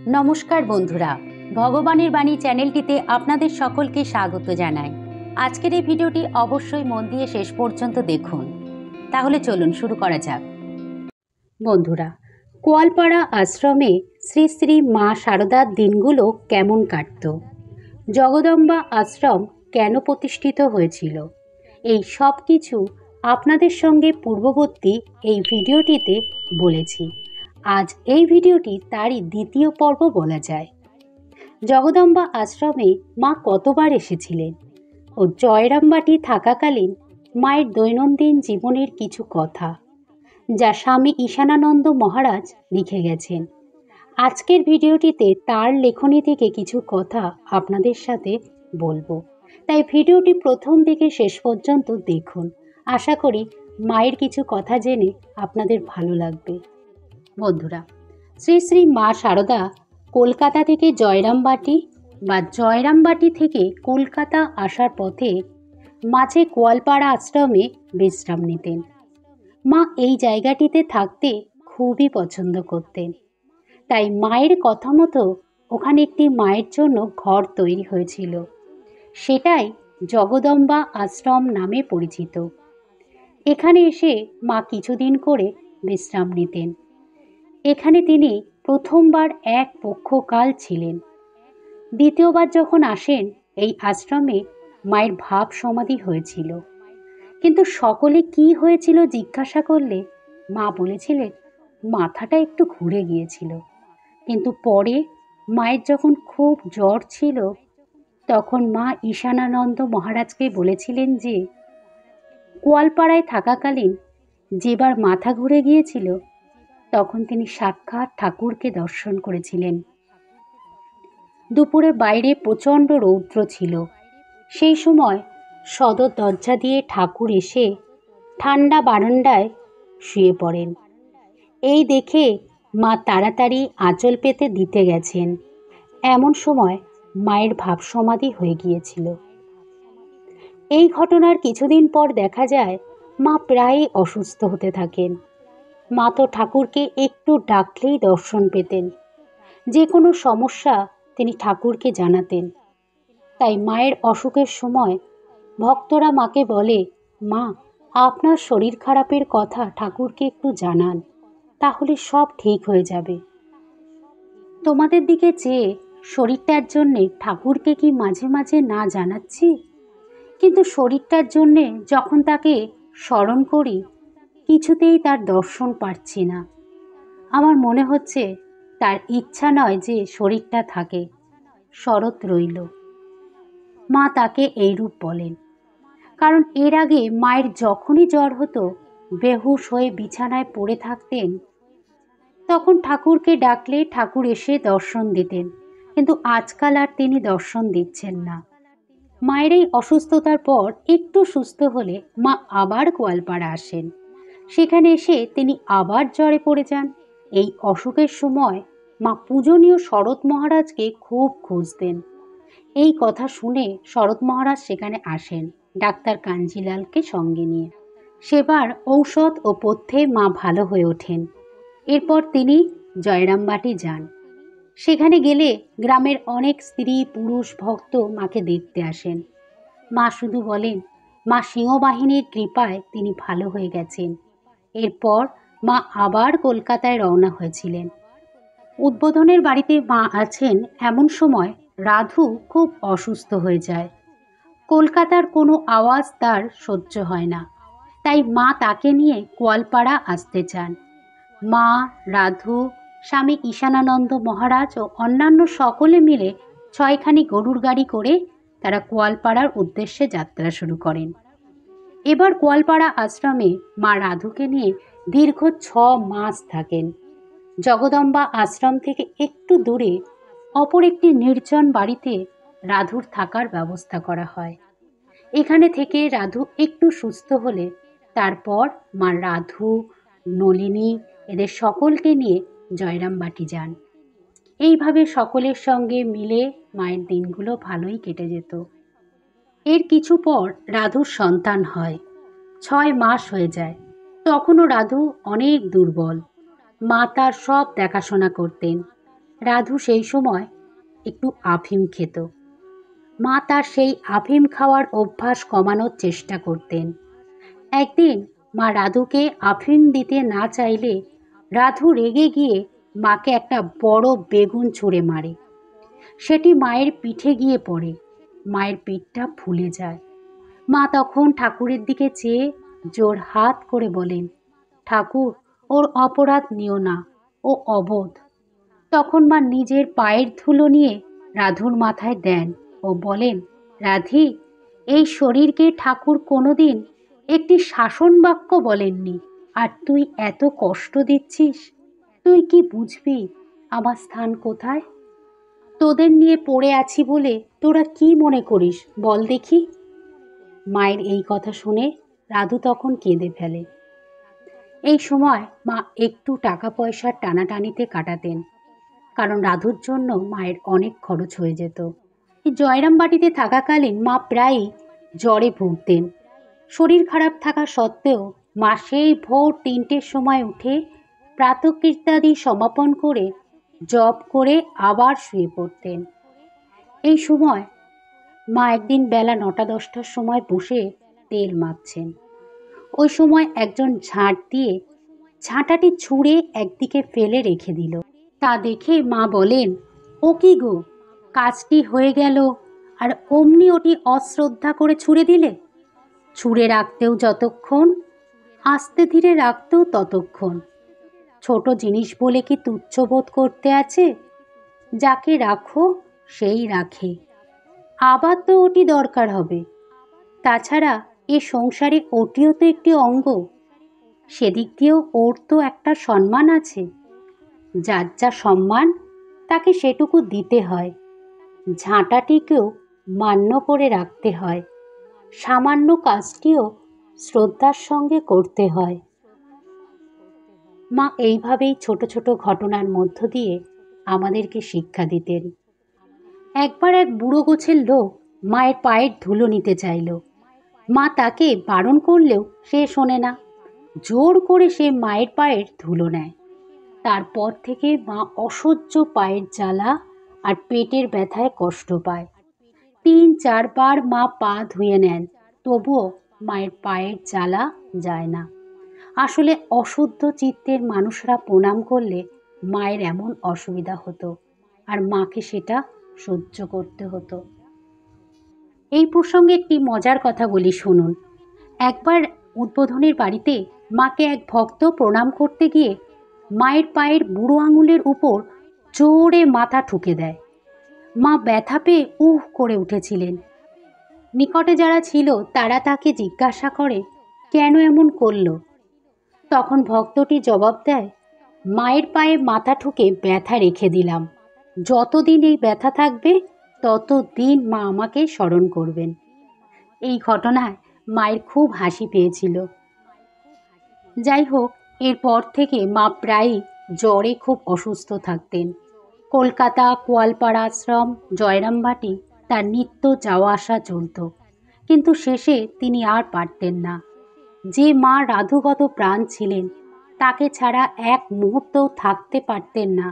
নমস্কার বন্ধুরা, ভগবানের বাণী চ্যানেলটিতে আপনাদের সকলকে স্বাগত জানাই। আজকের এই ভিডিওটি অবশ্যই মন দিয়ে শেষ পর্যন্ত দেখুন। তাহলে চলুন শুরু করা যাক। বন্ধুরা, কোয়ালপাড়া আশ্রমে শ্রী শ্রী মা শারদার দিনগুলো কেমন কাটত, জগদম্বা আশ্রম কেন প্রতিষ্ঠিত হয়েছিল, এই সব কিছু আপনাদের সঙ্গে পূর্ববর্তী এই ভিডিওটিতে বলেছি। আজ এই ভিডিওটি তারই দ্বিতীয় পর্ব বলা যায়। জগদম্বা আশ্রমে মা কতবার এসেছিলেন ও জয়রামবাটি থাকাকালীন মায়ের দৈনন্দিন জীবনের কিছু কথা, যা স্বামী ঈশানানন্দ মহারাজ লিখে গেছেন। আজকের ভিডিওটিতে তার লেখনী থেকে কিছু কথা আপনাদের সাথে বলবো, তাই ভিডিওটি প্রথম থেকে শেষ পর্যন্ত দেখুন। আশা করি মায়ের কিছু কথা জেনে আপনাদের ভালো লাগবে। বন্ধুরা, শ্রী শ্রী মা শারদা কলকাতা থেকে জয়রামবাটি থেকে কলকাতা আসার পথে মাঝে কোয়ালপাড়া আশ্রমে বিশ্রাম নিতেন। মা এই জায়গাটিতে থাকতে খুবই পছন্দ করতেন, তাই মায়ের কথা মতো ওখানে একটি মায়ের জন্য ঘর তৈরি হয়েছিল। সেটাই জগদম্বা আশ্রম নামে পরিচিত। এখানে এসে মা কিছুদিন করে বিশ্রাম নিতেন। এখানে তিনি প্রথমবার এক পক্ষকাল ছিলেন। দ্বিতীয়বার যখন আসেন, এই আশ্রমে মায়ের ভাব সমাধি হয়েছিল। কিন্তু সকলে কি হয়েছিল জিজ্ঞাসা করলে মা বলেছিলেন মাথাটা একটু ঘুরে গিয়েছিল। কিন্তু পরে মায়ের যখন খুব জ্বর ছিল, তখন মা ঈশানানন্দ মহারাজকে বলেছিলেন যে কোয়ালপাড়ায় থাকাকালীন যেবার মাথা ঘুরে গিয়েছিল, তখন তিনি সাক্ষাৎ ঠাকুরকে দর্শন করেছিলেন। দুপুরে বাইরে প্রচণ্ড রৌদ্র ছিল। সেই সময় সদর দরজা দিয়ে ঠাকুর এসে ঠান্ডা বারান্দায় শুয়ে পড়েন। এই দেখে মা তাড়াতাড়ি আঁচল পেতে দিতে গেছেন। এমন সময় মায়ের ভাব সমাধি হয়ে গিয়েছিল। এই ঘটনার কিছুদিন পর দেখা যায় মা প্রায়ই অসুস্থ হতে থাকেন। মা তো ঠাকুরকে একটু ডাকলেই দর্শন পেতেন। যে কোনো সমস্যা তিনি ঠাকুরকে জানাতেন। তাই মায়ের অসুখের সময় ভক্তরা মাকে বলে, মা, আপনার শরীর খারাপের কথা ঠাকুরকে একটু জানান, তাহলে সব ঠিক হয়ে যাবে। তোমাদের দিকে চেয়ে শরীরটার জন্যে ঠাকুরকে কি মাঝে মাঝে না জানাচ্ছি? কিন্তু শরীরটার জন্যে যখন তাকে স্মরণ করি, কিছুতেই তার দর্শন পাচ্ছি না। আমার মনে হচ্ছে তার ইচ্ছা নয় যে শরীরটা থাকে, শরৎ রইল। মা তাকে এইরূপ বলেন। কারণ এর আগে মায়ের যখনই জ্বর হতো, বেহুশ হয়ে বিছানায় পড়ে থাকতেন, তখন ঠাকুরকে ডাকলে ঠাকুর এসে দর্শন দিতেন। কিন্তু আজকাল আর তিনি দর্শন দিচ্ছেন না। মায়ের এই অসুস্থতার পর একটু সুস্থ হলে মা আবার গোয়ালপাড়া আসেন। সেখানে এসে তিনি আবার জ্বরে পড়ে যান। এই অসুখের সময় মা পূজনীয় শরৎ মহারাজকে খুব খুঁজতেন। এই কথা শুনে শরৎ মহারাজ সেখানে আসেন ডাক্তার কাঞ্জিলালকে সঙ্গে নিয়ে। সেবার ঔষধ ও পথ্যে মা ভালো হয়ে ওঠেন। এরপর তিনি জয়রামবাটি যান। সেখানে গেলে গ্রামের অনেক স্ত্রী পুরুষ ভক্ত মাকে দেখতে আসেন। মা শুধু বলেন মা সিংহবাহিনীর কৃপায় তিনি ভালো হয়ে গেছেন। এরপর মা আবার কলকাতায় রওনা হয়েছিলেন। উদ্বোধনের বাড়িতে মা আছেন এমন সময় রাধু খুব অসুস্থ হয়ে যায়। কলকাতার কোনো আওয়াজ তার সহ্য হয় না, তাই মা তাকে নিয়ে কোয়ালপাড়া আসতে চান। মা, রাধু, স্বামী ঈশানানন্দ মহারাজ ও অন্যান্য সকলে মিলে 6খানি গরুর গাড়ি করে তারা কোয়ালপাড়ার উদ্দেশ্যে যাত্রা শুরু করেন। এবার কোয়ালপাড়া আশ্রমে মা রাধুকে নিয়ে দীর্ঘ 6 মাস থাকেন। জগদম্বা আশ্রম থেকে একটু দূরে অপর একটি নির্জন বাড়িতে রাধুর থাকার ব্যবস্থা করা হয়। এখানে থেকে রাধু একটু সুস্থ হলে তারপর মা রাধু, নলিনী এদের সকলকে নিয়ে জয়রামবাটি যান। এইভাবে সকলের সঙ্গে মিলে মায়ের দিনগুলো ভালোই কেটে যেত। এর কিছু পর রাধুর সন্তান হয়। 6 মাস হয়ে যায়। তখনও রাধু অনেক দুর্বল। মা তার সব দেখাশোনা করতেন। রাধু সেই সময় একটু আফিম খেত। মা তার সেই আফিম খাওয়ার অভ্যাস কমানোর চেষ্টা করতেন। একদিন মা রাধুকে আফিম দিতে না চাইলে রাধু রেগে গিয়ে মাকে একটা বড় বেগুন ছুঁড়ে মারে। সেটি মায়ের পিঠে গিয়ে পড়ে। মায়ের পিঠটা ফুলে যায়। মা তখন ঠাকুরের দিকে চেয়ে জোর হাত করে বলেন, ঠাকুর, ওর অপরাধ নিও না, ও অবোধ। তখন মা নিজের পায়ের ধুলো নিয়ে রাধুর মাথায় দেন ও বলেন, রাধি, এই শরীরকে ঠাকুর কোনোদিন একটি শাসন বাক্য বলেননি, আর তুই এত কষ্ট দিচ্ছিস। তুই কি বুঝবি আমার স্থান কোথায়? তোদের নিয়ে পড়ে আছি বলে তোরা কি মনে করিস বল দেখি। মায়ের এই কথা শুনে রাধু তখন কেঁদে ফেলে। এই সময় মা একটু টাকা পয়সার টানাটানিতে কাটাতেন, কারণ রাধুর জন্য মায়ের অনেক খরচ হয়ে যেত। জয়রামবাটিতে থাকাকালীন মা প্রায়ই জ্বরে ভুগতেন। শরীর খারাপ থাকা সত্ত্বেও মা সেই ভোর 3টের সময় উঠে প্রাতঃকৃত্যাদি সমাপন করে জপ করে আবার শুয়ে পড়তেন। এই সময় মা একদিন বেলা 9টা-10টার সময় বসে তেল মাখছেন। ওই সময় একজন ঝাঁট দিয়ে ঝাঁটাটি ছুঁড়ে একদিকে ফেলে রেখে দিল। তা দেখে মা বলেন, ও কি গো, কাজটি হয়ে গেল আর অমনি ওটি অশ্রদ্ধা করে ছুঁড়ে দিলে? ছুঁড়ে রাখতেও যতক্ষণ, আস্তে ধীরে রাখতেও ততক্ষণ। ছোট জিনিস বলে কি তুচ্ছ বোধ করতে আছে? যাকে রাখো সেই রাখে, আবার তো ওটি দরকার হবে। তাছাড়া এ সংসারে ওটিও তো একটি অঙ্গ, সেদিক দিয়েও ওর তো একটা সম্মান আছে। যার যা সম্মান তাকে সেটুকু দিতে হয়। ঝাঁটাটিকেও মান্য করে রাখতে হয়, সামান্য কাজটিও শ্রদ্ধার সঙ্গে করতে হয়। মা এইভাবেই ছোট ছোট ঘটনার মধ্য দিয়ে আমাদেরকে শিক্ষা দিতেন। একবার এক বুড়ো গোছের লোক মায়ের পায়ের ধুলো নিতে চাইল। মা তাকে বারণ করলেও সে শোনে না। জোর করে সে মায়ের পায়ের ধুলো নেয়। তারপর থেকে মা অসহ্য পায়ের জ্বালা আর পেটের ব্যথায় কষ্ট পায়। 3-4 বার মা পা ধুয়ে নেন, তবুও মায়ের পায়ের জ্বালা যায় না। আসলে অশুদ্ধ চিত্তের মানুষরা প্রণাম করলে মায়ের এমন অসুবিধা হতো, আর মাকে সেটা সহ্য করতে হতো। এই প্রসঙ্গে একটি মজার কথা বলি, শুনুন। একবার উদ্বোধনের বাড়িতে মাকে এক ভক্ত প্রণাম করতে গিয়ে মায়ের পায়ের বুড়ো আঙুলের উপর জোরে মাথা ঠুকে দেয়। মা ব্যথা পেয়ে উহ করে উঠেছিলেন। নিকটে যারা ছিল তারা তাকে জিজ্ঞাসা করে, কেন এমন করল? তখন ভক্তটি জবাব দেয়, মায়ের পায়ে মাথা ঠুকে ব্যথা রেখে দিলাম। যতদিন এই ব্যথা থাকবে ততদিন মা আমাকে স্মরণ করবেন। এই ঘটনায় মায়ের খুব হাসি পেয়েছিল। যাই হোক, এরপর থেকে মা প্রায়ই জ্বরে খুব অসুস্থ থাকতেন। কলকাতা, কোয়ালপাড়া আশ্রম, জয়রামবাটি তার নিত্য যাওয়া আসা চলত। কিন্তু শেষে তিনি আর পারতেন না। যে মা রাধুগত প্রাণ ছিলেন, তাকে ছাড়া এক মুহূর্তও থাকতে পারতেন না,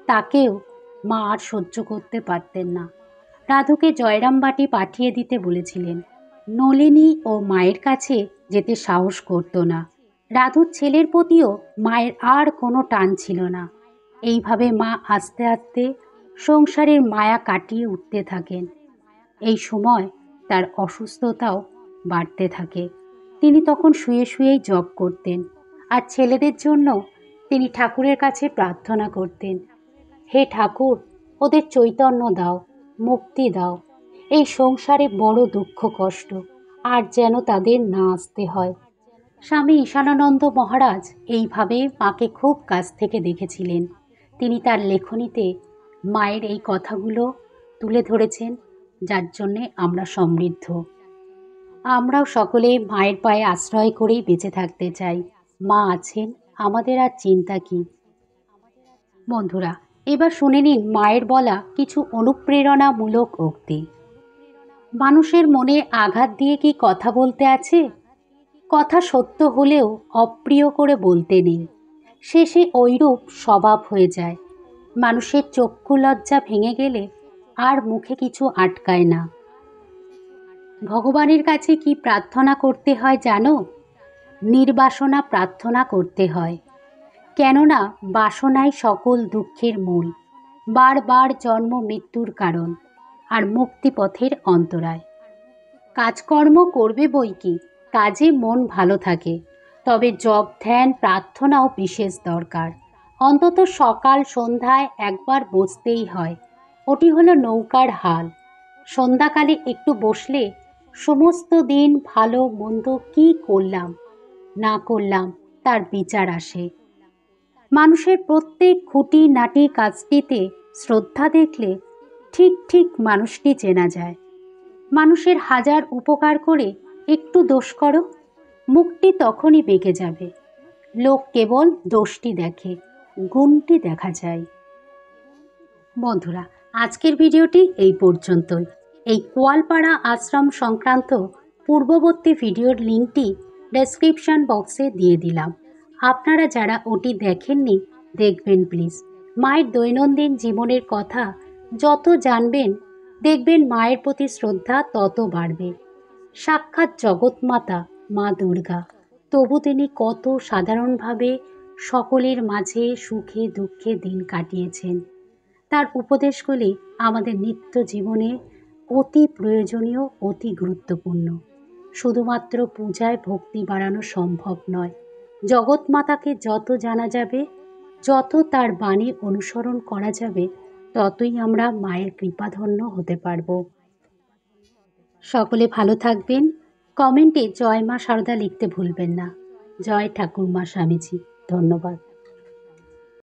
তাকেও মা আর সহ্য করতে পারতেন না। রাধুকে জয়রামবাটি পাঠিয়ে দিতে বলেছিলেন। নলিনী ও মায়ের কাছে যেতে সাহস করত না। রাধুর ছেলের প্রতিও মায়ের আর কোনো টান ছিল না। এইভাবে মা আস্তে আস্তে সংসারের মায়া কাটিয়ে উঠতে থাকেন। এই সময় তার অসুস্থতাও বাড়তে থাকে। তিনি তখন শুয়ে শুয়েই জপ করতেন, আর ছেলেদের জন্য তিনি ঠাকুরের কাছে প্রার্থনা করতেন, হে ঠাকুর, ওদের চৈতন্য দাও, মুক্তি দাও। এই সংসারে বড় দুঃখ কষ্ট, আর যেন তাদের না আসতে হয়। স্বামী ঈশানানন্দ মহারাজ এইভাবে মাকে খুব কাছ থেকে দেখেছিলেন। তিনি তার লেখনীতে মায়ের এই কথাগুলো তুলে ধরেছেন, যার জন্যে আমরা সমৃদ্ধ। আমরাও সকলে মায়ের পায়ে আশ্রয় করেই বেঁচে থাকতে চাই। মা আছেন, আমাদের আর চিন্তা কি। বন্ধুরা, এবার শুনে নিন মায়ের বলা কিছু অনুপ্রেরণামূলক উক্তি। মানুষের মনে আঘাত দিয়ে কি কথা বলতে আছে? কথা সত্য হলেও অপ্রিয় করে বলতে নেই, শেষে ঐরূপ স্বভাব হয়ে যায়। মানুষের চক্ষু লজ্জা ভেঙে গেলে আর মুখে কিছু আটকায় না। ভগবানের কাছে কি প্রার্থনা করতে হয় জানো? নির্বাসনা প্রার্থনা করতে হয়। কেননা বাসনাই সকল দুঃখের মূল, বারবার জন্ম মৃত্যুর কারণ, আর মুক্তিপথের অন্তরায়। কাজকর্ম করবে বই কি, কাজে মন ভালো থাকে, তবে জপ ধ্যান প্রার্থনাও বিশেষ দরকার। অন্তত সকাল সন্ধ্যায় একবার বসতেই হয়। ওটি হলো নৌকার হাল। সন্ধ্যাকালে একটু বসলে সমস্ত দিন ভালো মন্দ কী করলাম না করলাম তার বিচার আসে। মানুষের প্রত্যেক খুঁটিনাটি কাজটিতে শ্রদ্ধা দেখলে ঠিক ঠিক মানুষটি চেনা যায়। মানুষের হাজার উপকার করে একটু দোষ করো, মুখটি তখনই বেঁকে যাবে। লোক কেবল দোষটি দেখে, গুণটি দেখা যায়। বন্ধুরা, আজকের ভিডিওটি এই পর্যন্তই। এই কোয়ালপাড়া আশ্রম সংক্রান্ত পূর্ববর্তী ভিডিওর লিঙ্কটি ডেসক্রিপশন বক্সে দিয়ে দিলাম। আপনারা যারা ওটি দেখেননি দেখবেন প্লিজ। মায়ের দৈনন্দিন জীবনের কথা যত জানবেন দেখবেন মায়ের প্রতি শ্রদ্ধা তত বাড়বে। সাক্ষাৎ জগৎমাতা মা দুর্গা, তবু তিনি কত সাধারণভাবে সকলের মাঝে সুখে দুঃখে দিন কাটিয়েছেন। তার উপদেশগুলি আমাদের নিত্য জীবনে অতি প্রয়োজনীয়, অতি গুরুত্বপূর্ণ। শুধুমাত্র পূজায় ভক্তি বাড়ানো সম্ভব নয়। জগৎমাতাকে যত জানা যাবে, যত তার বাণী অনুসরণ করা যাবে, ততই আমরা মায়ের কৃপাধন্য হতে পারব। সকলে ভালো থাকবেন। কমেন্টে জয় মা সারদা লিখতে ভুলবেন না। জয় ঠাকুরমা স্বামীজি। ধন্যবাদ।